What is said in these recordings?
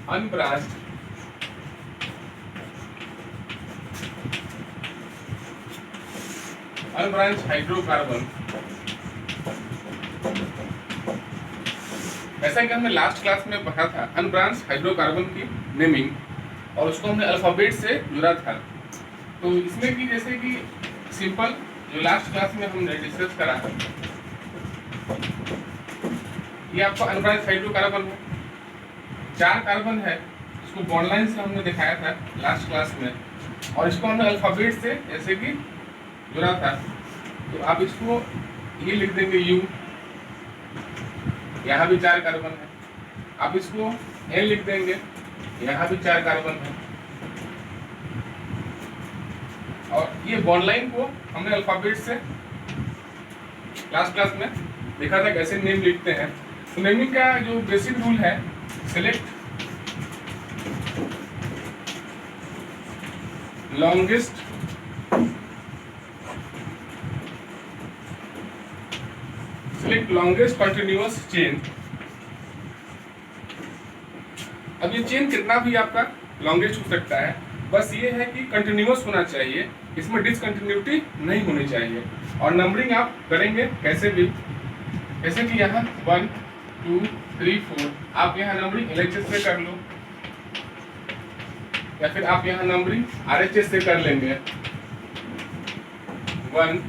Unbranched hydrocarbon. ऐसा कि हमने लास्ट क्लास में पढ़ा था अनब्रांच्ड हाइड्रोकार्बन की नेमिंग, और उसको हमने अल्फाबेट से जुड़ा था। तो इसमें कि जैसे कि सिंपल जो लास्ट क्लास में हमने डिस्कस करा है, ये आपका अनब्रांच्ड हाइड्रोकार्बन है, 4 कार्बन है, इसको बॉन्ड लाइन से हमने दिखाया था लास्ट क्लास में, और इसको हमने अल्फाबेट से जैसे कि जुड़ा था। तो आप इसको ये लिख देंगे U, यहाँ भी 4 कार्बन है। आप इसको N लिख देंगे, यहाँ भी 4 कार्बन है। और ये बॉन्ड लाइन को हमने अल्फाबेट से लास्ट क्लास में देखा था कैसे नेम लिखते हैं। तो नेमिंग का जो बेसिक रूल है, सिलेक्ट लॉन्गेस्ट कंटिन्यूअस चेन। अब ये चेन कितना भी आपका लॉन्गेस्ट हो सकता है, बस ये है कि कंटिन्यूअस होना चाहिए, इसमें डिसकंटिन्यूटी नहीं होनी चाहिए। और नंबरिंग आप करेंगे कैसे भी, जैसे कि यहाँ 1 2 3 4, आप यहाँ नंबरिंग LHS से कर लो, या फिर आप यहाँ नंबरिंग RHS से कर लेंगे। 1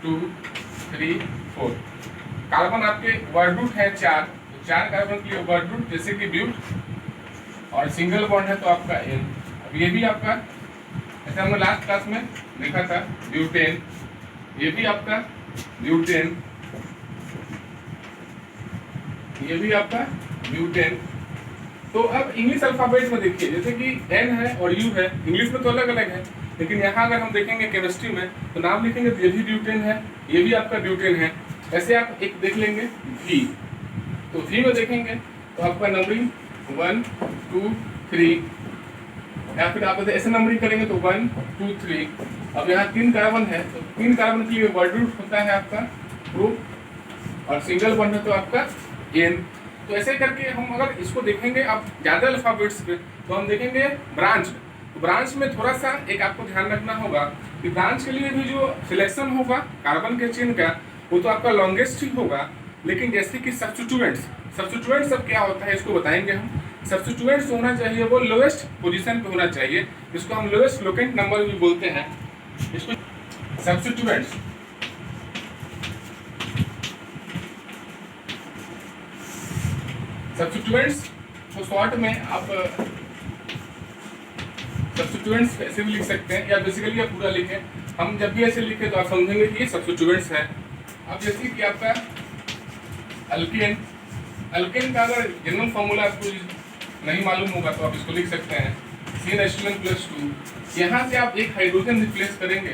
2 3 4। कार्बन आपके वर्ड रूट है 4, तो 4 कार्बन के लिए वर्ड रूट जैसे कि ब्यूट, और सिंगल बॉन्ड है तो आपका N। अब ये भी आपका, जैसे हमने लास्ट क्लास में देखा था ब्यूटेन, ये भी आपका ब्यूटेन, ये भी आपका ब्यूटेन। तो अब इंग्लिश अल्फाबेट में देखिए, जैसे कि N है और U है, इंग्लिश में तो अलग अलग है, लेकिन यहाँ अगर हम देखेंगे केमिस्ट्री में तो नाम लिखेंगे तो ये भी ब्यूटेन है, ये भी आपका ब्यूटेन है। ऐसे आप एक देख लेंगे V, तो V में देखेंगे तो आपका नंबरिंग 1 2 3, या फिर आप ऐसे नंबरिंग करेंगे तो 1 2 3। अब यहाँ 3 कार्बन है, तो 3 कार्बन के लिए वर्ड रूट होता है आपका ग्रुप, और सिंगल बॉन्ड है तो आपका N। तो ऐसे करके हम अगर इसको देखेंगे अब ज़्यादा अल्फाबेट्स पे, तो हम देखेंगे ब्रांच। तो ब्रांच में थोड़ा सा एक आपको ध्यान रखना होगा कि ब्रांच के लिए भी जो सिलेक्शन होगा कार्बन के चेन का, वो तो आपका लॉन्गेस्ट ही होगा। लेकिन जैसे कि सब्स्टिट्यूएंट्स सब क्या होता है इसको बताएंगे हम। सब्स्टिट्यूएंट्स होना चाहिए वो लोएस्ट पोजीशन पे होना चाहिए, इसको हम लोएस्ट लोकेंट नंबर भी बोलते हैं इसको। सब्स्टिट्यूएंट्स को शॉर्ट में आप सब्स्टिट्यूएंट्स ऐसे भी लिख सकते हैं, या बेसिकली आप पूरा लिखें। हम जब भी ऐसे लिखें तो आप समझेंगे कि ये सब्स्टिट्यूएंट्स है। अब जैसे कि आपका अल्केन का अगर जनरल फॉर्मूला आपको नहीं मालूम होगा तो आप इसको लिख सकते हैं CnH2n+2। यहाँ से आप एक हाइड्रोजन रिप्लेस करेंगे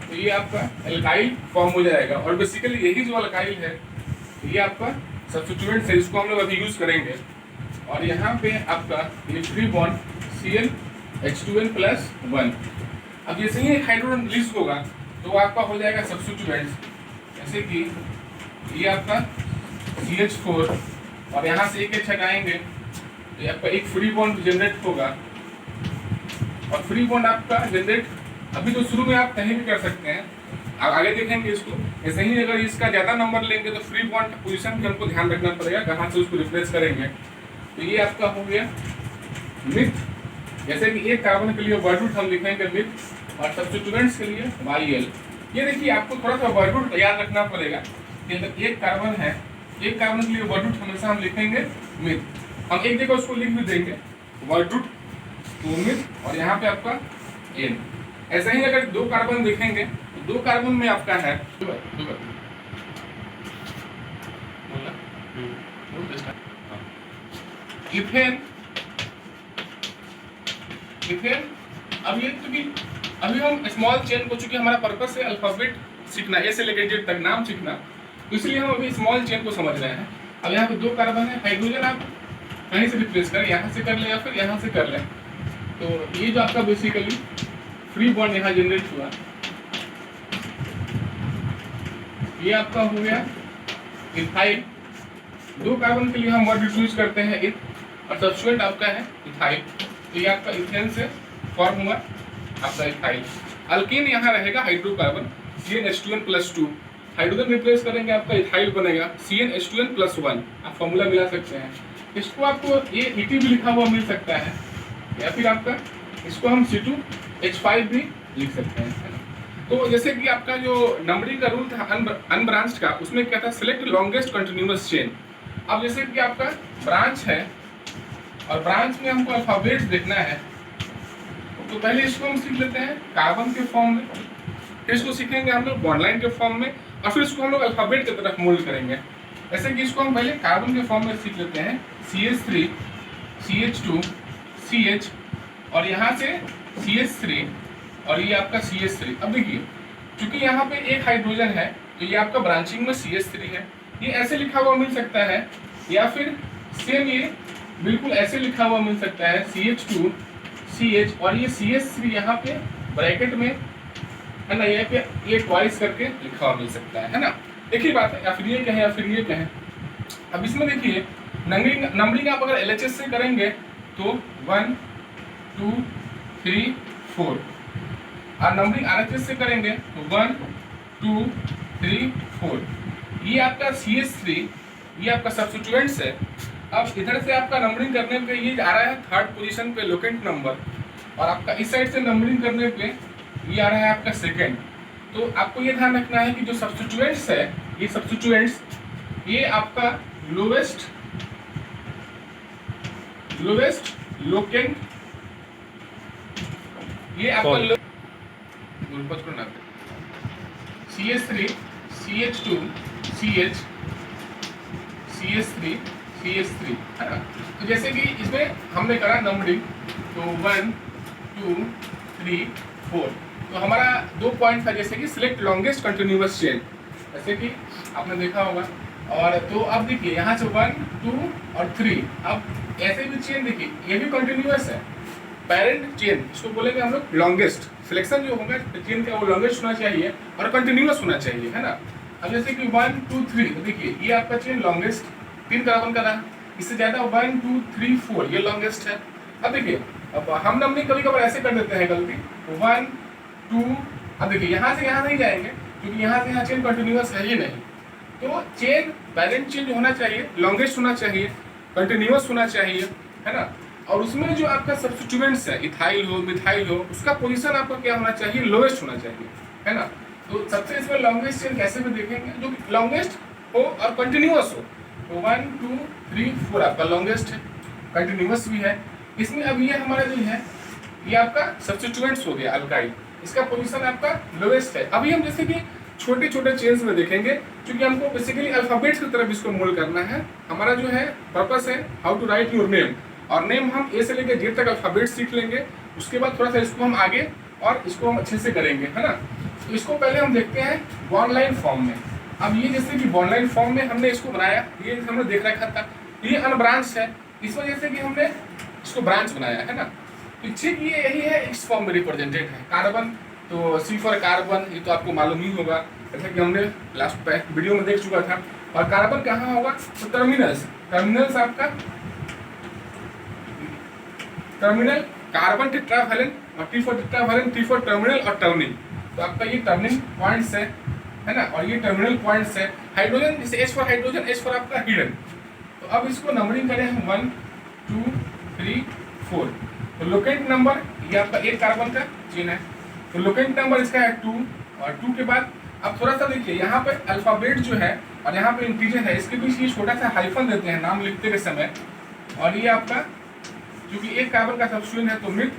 तो ये आपका एल्काइल फॉर्म हो जाएगा, और बेसिकली यही जो अल्काइल है ये आपका सब्स्टिट्यूएंट है, इसको हम लोग अभी यूज करेंगे। और यहाँ पे आपका ये फ्री बॉन्ड CnH2n+1। अब जैसे ही एक हाइड्रोजन रिलीज होगा तो आपका हो जाएगा सब्स्टिट्यूएंट, जैसे कि ये आपका CH4, और यहाँ से एक H हटाएंगे तो आपका एक फ्री बॉन्ड जनरेट होगा। और फ्री बॉन्ड आपका जनरेट अभी तो शुरू में आप कहीं भी कर सकते हैं, आप आगे देखेंगे इसको। ऐसे ही अगर इसका ज़्यादा नंबर लेंगे तो फ्री बॉन्ड पोजीशन भी हमको ध्यान रखना पड़ेगा, कहाँ से उसको रिप्लेस करेंगे। तो ये आपका हो गया मिथ, जैसे कि एक कार्बन के लिए वर्ड रूट हम लिखेंगे मिथ, और सब्स्टिट्यूएंट्स के लिए YL। ये देखिए आपको थोड़ा सा वर्ड रूट याद रखना पड़ेगा कि अगर एक कार्बन है, एक कार्बन के लिए वर्ड रूट हमेशा हम लिखेंगे मिथ। हम एक जगह उसको लिख भी देंगे वर्ड रूट तो मिथ, और यहाँ पे आपका N। ऐसा ही अगर 2 कार्बन देखेंगे तो 2 कार्बन में आपका है इथेन। अब ये चूंकि अभी हम स्मॉल चेन को, चूंकि हमारा पर्पस है अल्फाबेट सीखना, ए से लेकर जेड तक नाम सीखना, तो इसलिए हम अभी स्मॉल चेन को समझ रहे हैं। अब यहाँ पे 2 कार्बन है, हाइड्रोजन आप कहीं से रिप्लेस करें, यहाँ से कर लें या फिर यहाँ से कर लें। तो ये जो आपका बेसिकली फ्री बॉन्ड यहाँ जनरेट हुआ, ये आपका हो गया इथाइल। 2 कार्बन के लिए हम वर्ड यूज करते हैं इन, और सब्स्टिट्यूएंट आपका है इथाइल। तो ये आपका इथेन से फॉर्म हुआ आपका इथाइल। अल्कीन यहाँ रहेगा हाइड्रोकार्बन CnH2n+2, हाइड्रोजन रिप्लेस करेंगे आपका इथाइल बनेगा CnH2n+1। आप फॉर्मूला मिला सकते हैं। इसको आपको ये ET भी लिखा हुआ मिल सकता है, या फिर आपका इसको हम C2H5 भी लिख सकते हैं, है ना। तो जैसे कि आपका जो नंबरिंग का रूल था अनब्रांच्ड का, उसमें क्या था, सिलेक्ट लॉन्गेस्ट कंटिन्यूअस चेन। अब जैसे कि आपका ब्रांच है और ब्रांच में हमको अल्फाबेट्स देखना है, तो पहले इसको हम सीख लेते हैं कार्बन के फॉर्म में, फिर इसको सीखेंगे हम लोग बॉन्ड लाइन के फॉर्म में, और फिर इसको हम लोग अल्फाबेट की तरफ मोल्ड करेंगे। जैसे कि इसको हम पहले कार्बन के फॉर्म में सीख लेते हैं CH3 CH2 CH, और यहाँ से CH3 और ये आपका CH3। अब देखिए, चूंकि यहाँ पे एक हाइड्रोजन है तो ये आपका ब्रांचिंग में CH3 है, ये ऐसे लिखा हुआ मिल सकता है, या फिर सेम ये बिल्कुल ऐसे लिखा हुआ मिल सकता है CH2 CH, और ये CH3 यहाँ पे ब्रैकेट में, है ना, ये पे ये ट्वाइस करके लिखा हुआ मिल सकता है ना। एक ही बात है, या फिर ये कहें या फिर ये कहें। अब इसमें देखिए नंबरिंग आप अगर LHS से करेंगे तो 1 2 3 4, और नंबरिंग RHS से करेंगे तो 1 2 3 4। ये आपका CH3, ये आपका सब्स्टिट्यूएंट्स है। अब इधर से आपका नंबरिंग करने पे ये आ रहा है 3rd पोजीशन पे लोकेंट नंबर, और आपका इस साइड से नंबरिंग करने पे ये आ रहा है आपका 2nd। तो आपको ये ध्यान रखना है कि जो सब्स्टिट्यूएंट्स है, ये सब्स्टिट्यूएंट्स ये आपका लोवेस्ट लोकेंट, ये आपका CH3 CH2 CH CH3 CH3, है ना। तो जैसे कि इसमें हमने करा नंबरिंग, तो 1 2 3 4, तो हमारा 2 पॉइंट था, जैसे कि सिलेक्ट लॉन्गेस्ट कंटिन्यूअस चेन, जैसे कि आपने देखा होगा। और तो अब देखिए यहाँ से 1 2 और 3, अब ऐसे भी चेन देखिए ये भी कंटिन्यूअस है, पेरेंट चेन इसको बोलेंगे हम लोग लॉन्गेस्ट। सिलेक्शन जो होगा चेन का वो लॉन्गेस्ट होना चाहिए और कंटिन्यूअस होना चाहिए, है ना। अब जैसे कि 1 2 3, तो देखिए ये आपका चेन लॉन्गेस्ट 3 कार्बन का रहा, इससे ज़्यादा 1 2 3 4 ये लॉन्गेस्ट है। अब देखिए, अब हम नंबरिंग कभी कभार ऐसे कर देते हैं गलती, 1 2, अब देखिए यहाँ से यहाँ नहीं जाएंगे क्योंकि यहाँ से यहाँ चेन कंटिन्यूअस है ही नहीं। तो चेन पेरेंट चेन जो होना चाहिए लॉन्गेस्ट होना चाहिए, कंटिन्यूअस होना चाहिए, है ना। और उसमें जो आपका सब्स्टिट्यूएंट्स है इथाइल हो मिथाइल हो, उसका पोजीशन आपका क्या होना चाहिए, लोएस्ट होना चाहिए, है ना। तो सबसे इसमें लॉन्गेस्ट चेन कैसे भी देखेंगे, जो लॉन्गेस्ट हो और कंटिन्यूअस हो। तो 1 2 3 4 आपका लॉन्गेस्ट है, कंटिन्यूअस भी है। इसमें अब ये हमारा जो है ये आपका सब्स्टिट्यूएंट्स हो गया अल्काइल, इसका पोजीशन आपका लोएस्ट है। अभी हम जैसे कि छोटे छोटे चेन्स में देखेंगे, क्योंकि हमको बेसिकली अल्फाबेट्स की तरफ इसको मोल्ड करना है। हमारा जो है पर्पस है how to write your name, और नेम हम ए से लेकर जेड तक अल्फाबेट सीख लेंगे, उसके बाद थोड़ा सा इसको हम आगे और इसको हम अच्छे से करेंगे, है ना। तो इसको पहले हम देखते हैं बॉन्ड लाइन फॉर्म में। अब ये जैसे कि बॉन्ड लाइन फॉर्म में हमने इसको बनाया, ये हमने देख रखा था, ये अनब्रांच है, इस वजह से कि हमने इसको ब्रांच बनाया, है ना। तो ठीक ये यही है, इस फॉर्म में रिप्रेजेंटेड है कार्बन। तो C फॉर कार्बन, ये तो आपको मालूम ही होगा, जैसे कि हमने लास्ट वीडियो में देख चुका था। और कार्बन कहाँ होगा, तो टर्मिनल्स आपका टर्मिनल कार्बन टेट्रावैलेंट, और T for tetravalent, T for terminal और टर्निंग। तो आपका ये टर्निंग पॉइंट्स है ना, और ये टर्मिनल पॉइंट्स है। हाइड्रोजन जैसे H for hydrogen, H for आपका हिडन। तो अब इसको नंबरिंग करें हम 1 2 3 4। तो लोकेंट नंबर ये आपका एक कार्बन का चेन है, तो लोकेंट नंबर इसका है 2, और 2 के बाद अब थोड़ा सा देखिए यहाँ पे अल्फाबेट जो है और यहाँ पे इंटीजर है, इसके बीच ये छोटा सा हाइफन देते हैं नाम लिखते के समय। और ये आपका क्योंकि एक कार्बन का सब्स्टिट्यूएंट है तो मिथ,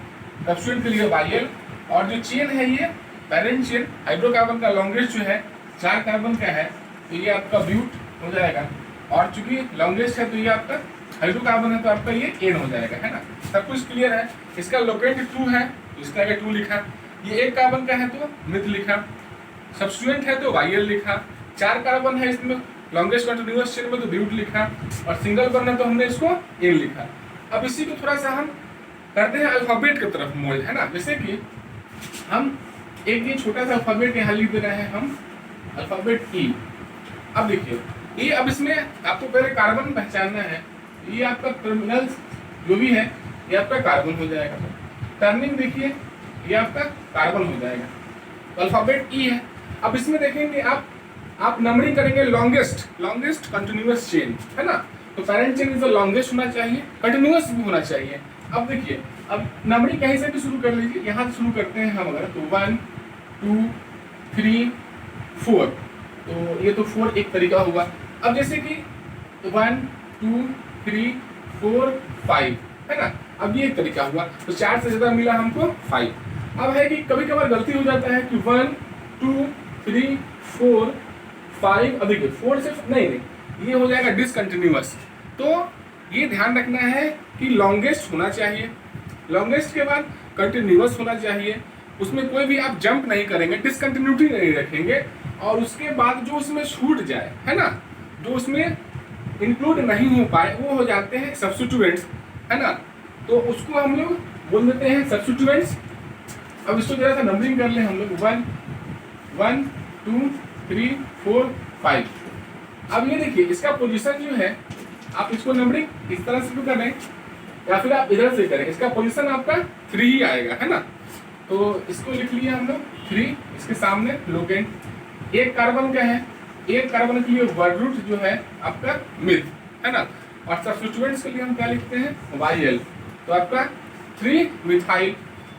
सब्स्टिट्यूएंट के लिए YL, और जो चेन है ये पेरेंट चेन हाइड्रोकार्बन का लॉन्गेस्ट जो है 4 कार्बन का है, तो ये आपका ब्यूट हो जाएगा। और चूंकि लॉन्गेस्ट है तो ये आपका हाइड्रोकार्बन है तो आपका ये एन हो जाएगा, है ना। सब कुछ क्लियर है। इसका लोकेंट 2 है तो इसका आगे 2 लिखा, ये एक कार्बन का है तो मिथ लिखा, सब्स्टिट्यूएंट है तो YL लिखा, 4 कार्बन है इसमें लॉन्गेस्ट कंटिन्यूअस चेन में तो ब्यूट लिखा, और सिंगल बॉन्ड है तो हमने इसको एन लिखा। अब इसी को थोड़ा सा हम करते हैं अल्फाबेट की तरफ मोल्ड, है ना। जैसे कि हम एक ये छोटा सा अल्फाबेट यहाँ लिख दे रहे हैं हम, अल्फाबेट E। अब देखिए ये अब इसमें आपको पहले कार्बन पहचानना है। ये आपका टर्मिनल जो भी है ये आपका कार्बन हो जाएगा। टर्निंग देखिए ये आपका कार्बन हो जाएगा। तो अल्फाबेट ई है। अब इसमें देखेंगे आप नंबरिंग करेंगे लॉन्गेस्ट कंटिन्यूअस चेन, है ना। तो parent chain is the longest होना चाहिए, कंटिन्यूअस भी होना चाहिए। अब देखिए, अब नंबरिंग कहीं से भी शुरू कर लीजिए। यहाँ से शुरू करते हैं हम अगर, तो 1 2 3 4, तो ये तो 4 एक तरीका हुआ। अब जैसे कि 1 2 3 4 5, है ना। अब ये एक तरीका हुआ, तो 4 से ज्यादा मिला हमको 5। अब है कि कभी कभार गलती हो जाता है कि 1 2 3 4 5, अब देखिए 4 से नहीं, ये हो जाएगा डिसकंटिन्यूअस। तो ये ध्यान रखना है कि लॉन्गेस्ट होना चाहिए, लॉन्गेस्ट के बाद कंटिन्यूअस होना चाहिए, उसमें कोई भी आप जंप नहीं करेंगे, डिसकंटिन्यूटी नहीं रखेंगे, और उसके बाद जो उसमें छूट जाए, है ना, जो उसमें इंक्लूड नहीं हो पाए, वो हो जाते हैं सब्स्टिट्यूएंट्स, है ना। तो उसको हम लोग बोल देते हैं सब्स्टिट्यूएंट्स। अब इसको जरा सा नंबरिंग कर ले हम लोग, 1 2 3 4 5। अब ये देखिए इसका पोजीशन जो है, आप इसको नंबरिंग इस तरह से भी करें या फिर आप इधर से करें, इसका पोजीशन आपका 3 ही आएगा, है ना। तो इसको लिख लिया हम लोग 3, इसके सामने लोकेंट। एक कार्बन का है, एक कार्बन के लिए वर्ड रूट जो है आपका मिथ, है ना। और सब्स्टिट्यूएंट्स के लिए हम क्या लिखते हैं, YL। तो आपका 3 मिथाइल।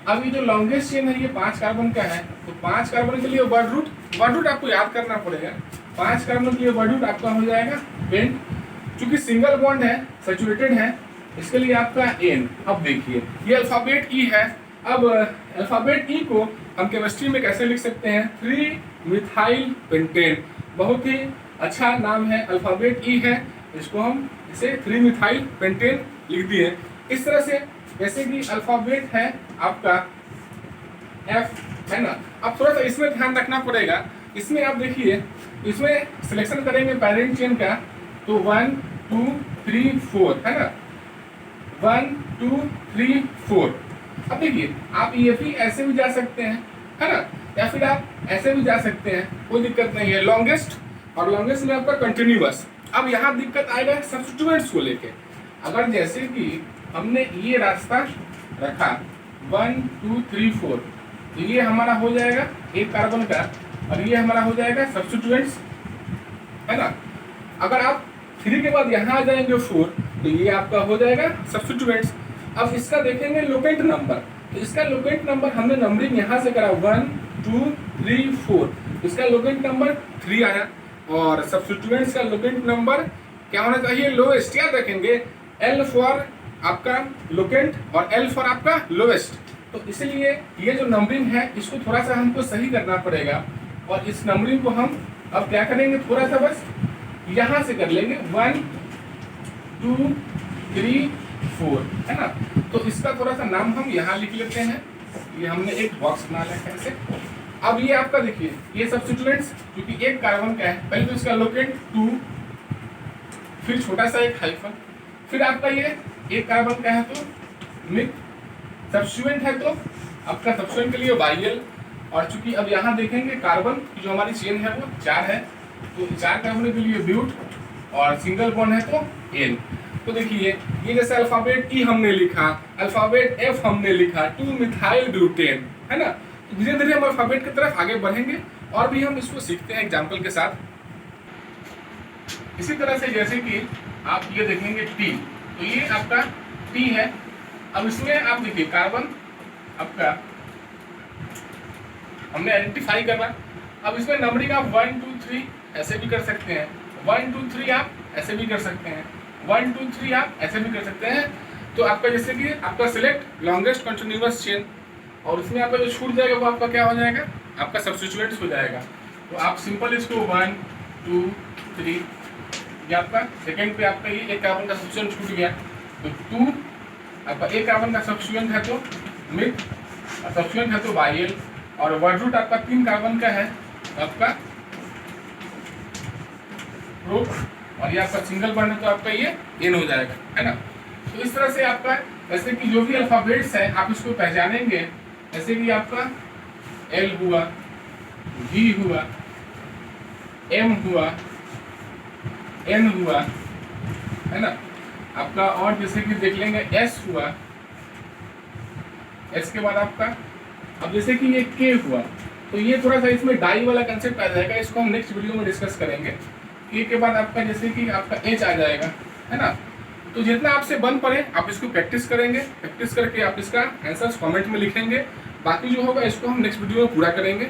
अब ये जो लॉन्गेस्ट चेन है ये 5 कार्बन का है, तो 5 कार्बन के लिए वर्ड रूट आपको याद करना पड़ेगा। 5 कार्बन के लिए वर्ड रूट आपका हो जाएगा पेंट। चूंकि सिंगल बॉन्ड है, सैचुरेटेड है, इसके लिए आपका N। अब देखिए ये अल्फाबेट E है। अब अल्फाबेट E को हम केमिस्ट्री में कैसे लिख सकते हैं, 3 मिथाइल पेंटेन। बहुत ही अच्छा नाम है, अल्फाबेट E है, इसको हम इसे 3 मिथाइल पेंटेन लिख दिए। इस तरह से जैसे कि अल्फाबेट है आपका F, है ना। अब थोड़ा सा इसमें ध्यान रखना पड़ेगा, इसमें आप देखिए, इसमें सिलेक्शन करेंगे पेरेंट चेन का, तो 1 2 3 4, है ना, 1 2 3 4। अब देखिए आप ये भी ऐसे भी जा सकते हैं, है ना, या फिर आप ऐसे भी जा सकते हैं, कोई दिक्कत नहीं है। लॉन्गेस्ट और लॉन्गेस्ट में आपका कंटिन्यूअस। अब यहाँ दिक्कत आएगा सब्स्टिट्यूएंट्स को लेके। अगर जैसे कि हमने ये रास्ता रखा 1 2 3 4, तो ये हमारा हो जाएगा एक कार्बन का, और ये हमारा हो जाएगा सब्स्टिट्यूएंट्स, है ना। अगर आप 3 के बाद यहाँ आ जाएंगे 4, तो ये आपका हो जाएगा सब्स्टिट्यूएंट्स। अब इसका देखेंगे लोकेंट नंबर, तो इसका लोकेंट नंबर हमने नंबरिंग यहाँ से करा 1 2 3 4, इसका लोकेंट नंबर 3 आया। और सब्स्टिट्यूएंट्स का लोकेंट नंबर क्या होना चाहिए, लोएस्ट। याद रखेंगे L फॉर आपका लोकेंट और L फॉर आपका लोएस्ट। तो इसलिए ये जो नंबरिंग है इसको थोड़ा सा हमको सही करना पड़ेगा, और इस नंबरिंग को हम अब क्या करेंगे, थोड़ा सा बस यहाँ से कर लेंगे 1 2 3 4, है ना। तो इसका थोड़ा सा नाम हम यहाँ लिख लेते हैं, ये हमने एक बॉक्स बना लिया ऐसे। अब ये आपका देखिए ये सब्स्टिट्यूएंट्स क्योंकि एक कार्बन का है, पहले तो इसका लोकेंट 2, फिर छोटा सा एक हाइफन, फिर आपका ये एक कार्बन का है तो मिथ, सब्स्टिट्यूएंट है तो आपका सब्स्टिट्यूएंट के लिए YL। और चूंकि अब यहाँ देखेंगे कार्बन की जो हमारी चेन है वो 4 है, तो 4 कार्बन के लिए ब्यूट, और सिंगल बॉन्ड है तो N। तो देखिए ये जैसे अल्फाबेट E हमने लिखा, अल्फाबेट F हमने लिखा, 2 मिथाइल ब्यूटेन, है ना। तो धीरे धीरे हम अल्फाबेट की तरफ आगे बढ़ेंगे, और भी हम इसको सीखते हैं एग्जाम्पल के साथ। इसी तरह से जैसे कि आप ये देखेंगे T, तो ये आपका T है। अब इसमें आप देखिए कार्बन आपका हमने आइडेंटिफाई करना। अब इसमें नंबरिंग आप 1 2 3 ऐसे भी कर सकते हैं, 1 2 3 आप ऐसे भी कर सकते हैं, 1 2 3 आप ऐसे भी कर सकते हैं। तो आपका जैसे कि आपका सिलेक्ट लॉन्गेस्ट कंटिन्यूअस चेन, और उसमें आपका जो छूट जाएगा वो आपका क्या हो जाएगा, आपका सब्स्टिट्यूएंट्स हो जाएगा। तो आप सिंपल इसको 1 2 3, ये आपका सेकेंड पे आपका ये एक कार्बन का सब्स्टिट्यूएंट छूट गया, तो 2 आपका एक कार्बन का सब्स्टिट्यूएंट है तो मिथ, और सब्स्टिट्यूएंट है तो YL, और वर्ड रूट आपका 3 कार्बन का है तो आपका प्रोप, और ये आपका सिंगल बॉन्ड है तो आपका ये N हो जाएगा, है ना। तो इस तरह से आपका जैसे कि जो भी अल्फाबेट्स है आप इसको पहचानेंगे, जैसे कि आपका L हुआ, V हुआ, M हुआ, N हुआ, है ना आपका, और जैसे कि देख लेंगे S हुआ, S के बाद आपका, अब जैसे कि ये K हुआ, तो ये थोड़ा सा इसमें डाई वाला कंसेप्ट आ जाएगा, इसको हम नेक्स्ट वीडियो में डिस्कस करेंगे। K के बाद आपका जैसे कि आपका H आ जाएगा, है ना। तो जितना आपसे बन पड़े आप इसको प्रैक्टिस करेंगे, प्रैक्टिस करके आप इसका आंसर कमेंट में लिखेंगे, बाकी जो होगा इसको हम नेक्स्ट वीडियो में पूरा करेंगे।